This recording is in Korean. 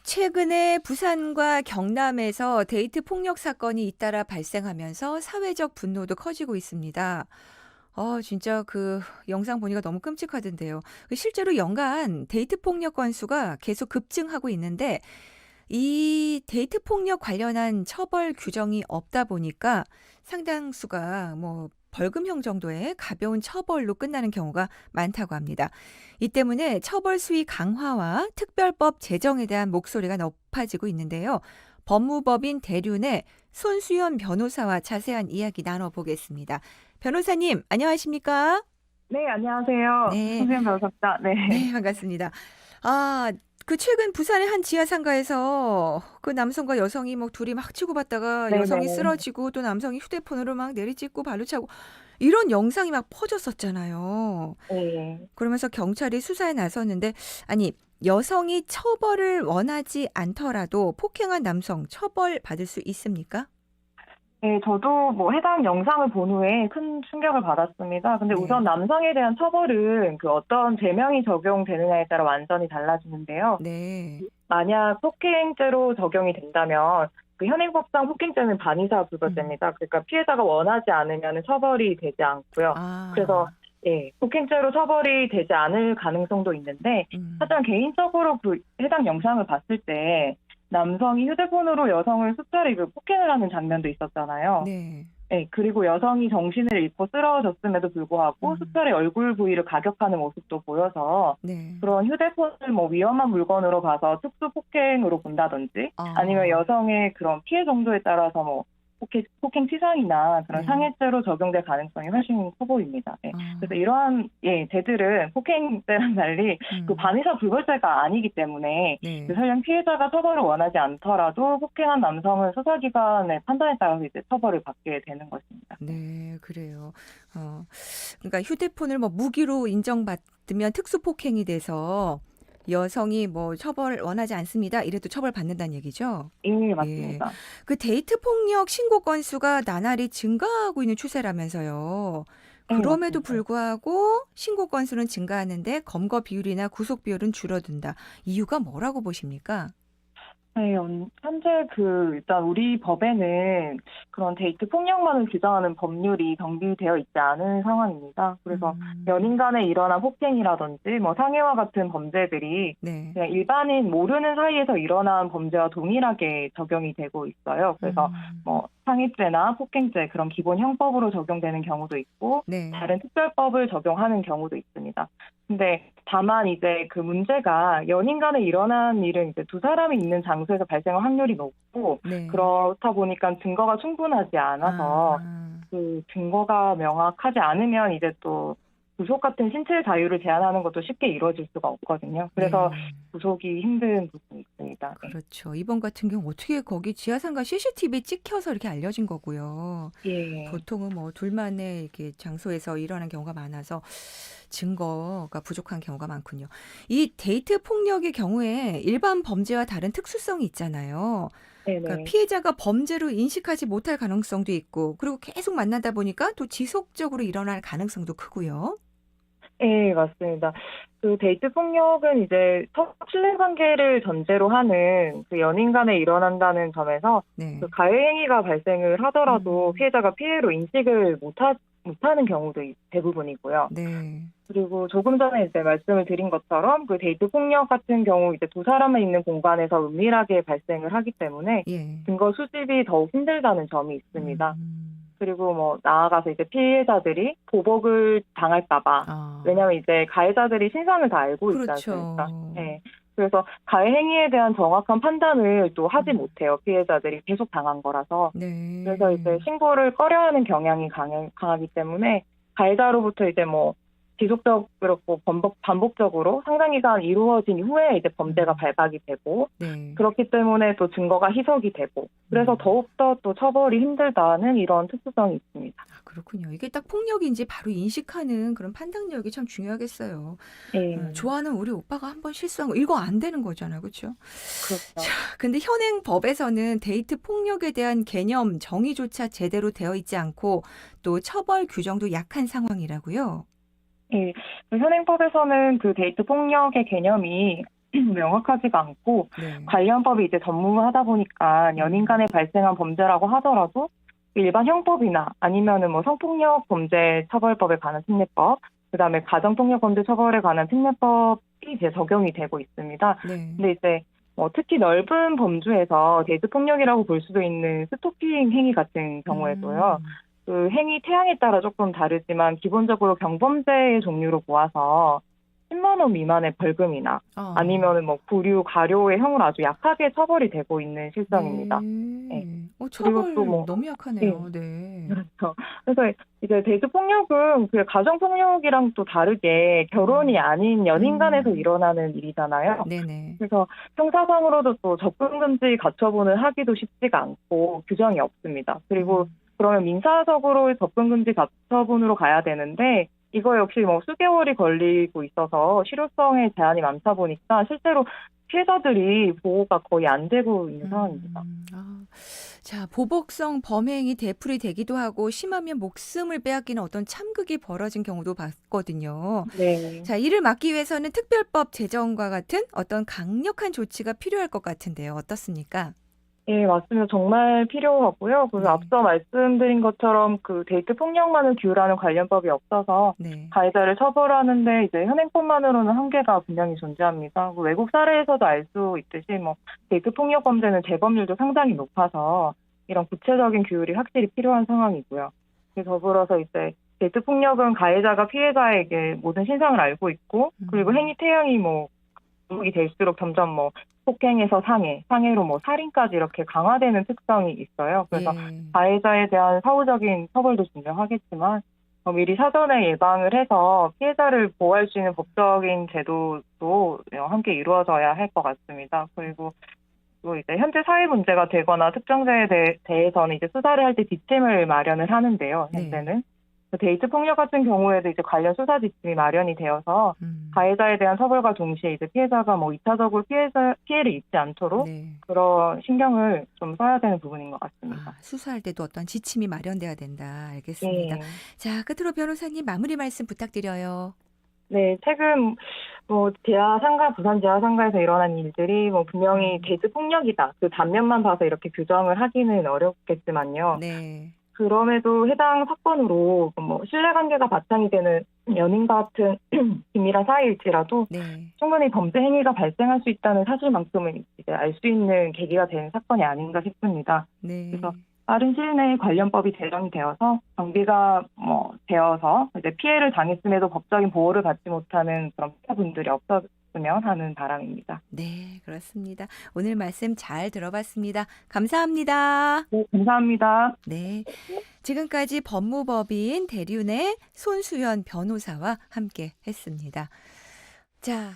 최근에 부산과 경남에서 데이트 폭력 사건이 잇따라 발생하면서 사회적 분노도 커지고 있습니다. 진짜 그 영상 보니까 너무 끔찍하던데요. 실제로 연간 데이트 폭력 건수가 계속 급증하고 있는데 이 데이트 폭력 관련한 처벌 규정이 없다 보니까 상당수가 뭐 벌금형 정도의 가벼운 처벌로 끝나는 경우가 많다고 합니다. 이 때문에 처벌 수위 강화와 특별법 제정에 대한 목소리가 높아지고 있는데요. 법무법인 대륜의 손수연 변호사와 자세한 이야기 나눠보겠습니다. 변호사님, 안녕하십니까? 네, 안녕하세요. 네, 선생님 반갑습니다. 네. 네, 반갑습니다. 아, 그 최근 부산의 한 지하상가에서 그 남성과 여성이 뭐 둘이 막 치고받다가 여성이 네네. 쓰러지고 또 남성이 휴대폰으로 막 내리찍고 발로 차고 이런 영상이 막 퍼졌었잖아요. 네. 그러면서 경찰이 수사에 나섰는데 아니 여성이 처벌을 원하지 않더라도 폭행한 남성 처벌받을 수 있습니까? 네, 저도 뭐 해당 영상을 본 후에 큰 충격을 받았습니다. 근데 우선 네. 남성에 대한 처벌은 그 어떤 제명이 적용되느냐에 따라 완전히 달라지는데요. 네. 만약 폭행죄로 적용이 된다면 그 현행법상 폭행죄는 반의사 음. 불벌죄입니다. 그러니까 피해자가 원하지 않으면 처벌이 되지 않고요. 그래서 아. 폭행죄로 처벌이 되지 않을 가능성도 있는데, 음. 하지만 개인적으로 그 해당 영상을 봤을 때 남성이 휴대폰으로 여성을 수차례 그 폭행을 하는 장면도 있었잖아요. 네. 그리고 여성이 정신을 잃고 쓰러졌음에도 불구하고 음. 수차례 얼굴 부위를 가격하는 모습도 보여서 네. 그런 휴대폰을 뭐 위험한 물건으로 봐서 특수 폭행으로 본다든지 아니면 아. 여성의 그런 피해 정도에 따라서 뭐 폭행치상이나 그런 네. 상해죄로 적용될 가능성이 훨씬 커 보입니다. 네. 그래서 아. 이러한 죄들은 폭행죄랑 달리 그 음. 반의사 불벌죄가 아니기 때문에 그 네. 설령 피해자가 처벌을 원하지 않더라도 폭행한 남성은 수사기관의 판단에 따라서 이제 처벌을 받게 되는 것입니다. 네. 네, 그래요. 어, 그러니까 휴대폰을 뭐 무기로 인정받으면 특수폭행이 돼서 여성이 뭐 처벌 원하지 않습니다. 이래도 처벌받는다는 얘기죠? 예, 예. 맞습니다. 그 데이트 폭력 신고 건수가 나날이 증가하고 있는 추세라면서요. 예, 그럼에도 맞습니다. 불구하고 신고 건수는 증가하는데 검거 비율이나 구속 비율은 줄어든다. 이유가 뭐라고 보십니까? 네, 현재 일단 우리 법에는 그런 데이트 폭력만을 규정하는 법률이 정비되어 있지 않은 상황입니다. 그래서 연인 음, 간에 일어난 폭행이라든지 뭐 상해와 같은 범죄들이 네. 그냥 일반인 모르는 사이에서 일어난 범죄와 동일하게 적용이 되고 있어요. 그래서 음, 뭐 상해죄나 폭행죄 그런 기본 형법으로 적용되는 경우도 있고 네. 다른 특별법을 적용하는 경우도 있습니다. 근데 다만 이제 그 문제가 연인 간에 일어난 일은 이제 두 사람이 있는 장소에서 발생할 확률이 높고 네. 그렇다 보니까 증거가 충분하지 아, 않아서 그 증거가 명확하지 않으면 이제 또 구속 같은 신체 자유를 제한하는 것도 쉽게 이루어질 수가 없거든요. 그래서 네. 구속이 힘든 부분이 있습니다. 네. 그렇죠. 이번 같은 경우 어떻게 거기 지하상가 CCTV 찍혀서 이렇게 알려진 거고요. 예. 보통은 뭐 둘만의 이렇게 장소에서 일어난 경우가 많아서 증거가 부족한 경우가 많군요. 이 데이트 폭력의 경우에 일반 범죄와 다른 특수성이 있잖아요. 그러니까 네네. 피해자가 범죄로 인식하지 못할 가능성도 있고, 그리고 계속 만나다 보니까 또 지속적으로 일어날 가능성도 크고요. 예, 맞습니다. 그 데이트 폭력은 이제 신뢰 관계를 전제로 하는 그 연인 간에 일어난다는 점에서 그 네. 가해 행위가 발생을 하더라도 음, 피해자가 피해로 인식을 못하는 경우도 대부분이고요. 네. 그리고 조금 전에 이제 말씀을 드린 것처럼 그 데이트 폭력 같은 경우 이제 두 사람이 있는 공간에서 은밀하게 발생을 하기 때문에 예. 증거 수집이 더욱 힘들다는 점이 있습니다. 음, 그리고 뭐 나아가서 이제 피해자들이 보복을 당할까봐. 아, 왜냐하면 이제 가해자들이 신상을 다 알고 있지 않습니까? 그렇죠. 예. 그래서 가해 행위에 대한 정확한 판단을 또 하지 음, 못해요. 피해자들이 계속 당한 거라서. 그래서 이제 네. 신고를 꺼려하는 경향이 강하기 때문에 가해자로부터 이제 뭐 지속적으로 반복적으로 상당 기간 이루어진 후에 이제 범죄가 음, 발각이 되고 네. 그렇기 때문에 또 증거가 희석이 되고 그래서 음. 더욱더 또 처벌이 힘들다는 이런 특수성이 있습니다. 아, 그렇군요. 이게 딱 폭력인지 바로 인식하는 그런 판단력이 참 중요하겠어요. 예, 좋아하는 우리 오빠가 한번 실수한 거 이거 안 되는 거잖아요. 그렇죠? 자, 그렇죠. 근데 현행 법에서는 데이트 폭력에 대한 개념 정의조차 제대로 되어 있지 않고 또 처벌 규정도 약한 상황이라고요. 예, 그 현행법에서는 그 데이트 폭력의 개념이 명확하지가 않고 네. 관련법이 이제 전무하다 보니까 연인 간에 발생한 범죄라고 하더라도 일반 형법이나 아니면은 뭐 성폭력 범죄 처벌법에 관한 특례법, 그다음에 가정폭력 범죄 처벌에 관한 특례법이 이제 적용이 되고 있습니다. 네. 근데 이제 특히 넓은 범주에서 데이트 폭력이라고 볼 수도 있는 스토킹 행위 같은 경우에도요. 그 행위 태양에 따라 조금 다르지만 기본적으로 경범죄의 종류로 모아서 10만 원 미만의 벌금이나 아니면은 뭐 구류, 가료의 형으로 아주 약하게 처벌이 되고 있는 실정입니다. 네. 네. 그리고 또 처벌 뭐 너무 네. 약하네요. 네. 그렇죠. 그래서 이제 데이트 폭력은 그 가정 폭력이랑 또 다르게 결혼이 아닌 연인 간에서 일어나는 일이잖아요. 네네. 그래서 형사상으로도 또 접근 금지 가처분을 하기도 쉽지가 않고 규정이 없습니다. 그리고 그러면 민사적으로 접근 금지 가처분으로 가야 되는데 이거 역시 뭐 수개월이 걸리고 있어서 실효성에 제한이 많다 보니까 실제로 피해자들이 보호가 거의 안 되고 있는 상황입니다. 자, 보복성 범행이 되풀이 되기도 하고 심하면 목숨을 빼앗기는 어떤 참극이 벌어진 경우도 봤거든요. 네. 자, 이를 막기 위해서는 특별법 제정과 같은 어떤 강력한 조치가 필요할 것 같은데요. 어떻습니까? 예, 맞습니다. 정말 필요하고요. 그리고 네. 앞서 말씀드린 것처럼 그 데이트 폭력만을 규율하는 관련법이 없어서 네. 가해자를 처벌하는데 이제 현행법만으로는 한계가 분명히 존재합니다. 그 외국 사례에서도 알 수 있듯이 뭐 데이트 폭력 범죄는 재범률도 상당히 높아서 이런 구체적인 규율이 확실히 필요한 상황이고요. 더불어서 이제 데이트 폭력은 가해자가 피해자에게 모든 신상을 알고 있고 그리고 행위 태양이 뭐 반복이 될수록 점점 뭐 폭행에서 상해, 상해로 뭐 살인까지 이렇게 강화되는 특성이 있어요. 그래서 예. 가해자에 대한 사후적인 처벌도 중요하겠지만 미리 사전에 예방을 해서 피해자를 보호할 수 있는 법적인 제도도 함께 이루어져야 할 것 같습니다. 그리고 또 이제 현재 사회 문제가 되거나 특정자에 대해서는 이제 수사를 할 때 지침을 마련을 하는데요. 현재는. 데이트 폭력 같은 경우에도 이제 관련 수사 지침이 마련이 되어서 가해자에 대한 처벌과 동시에 이제 피해자가 뭐 2차적으로 피해를 입지 않도록 네. 그런 신경을 좀 써야 되는 부분인 것 같습니다. 수사할 때도 어떤 지침이 마련돼야 된다. 알겠습니다. 예. 자, 끝으로 변호사님 마무리 말씀 부탁드려요. 네, 최근 뭐 지하 상가, 부산 지하 상가에서 일어난 일들이 뭐 분명히 데이트 폭력이다. 그 단면만 봐서 이렇게 규정을 하기는 어렵겠지만요. 네. 그럼에도 해당 사건으로 뭐 신뢰관계가 바탕이 되는 연인 같은 긴밀한 사이일지라도 네. 충분히 범죄 행위가 발생할 수 있다는 사실만큼은 이제 알 수 있는 계기가 된 사건이 아닌가 싶습니다. 네. 그래서 빠른 시일 내에 관련법이 제정이 되어서 정비가 되어서 이제 피해를 당했음에도 법적인 보호를 받지 못하는 그런 피해분들이 없었으면 하는 바람입니다. 네, 그렇습니다. 오늘 말씀 잘 들어봤습니다. 감사합니다. 네, 감사합니다. 네. 지금까지 법무법인 대륜의 손수연 변호사와 함께 했습니다. 자,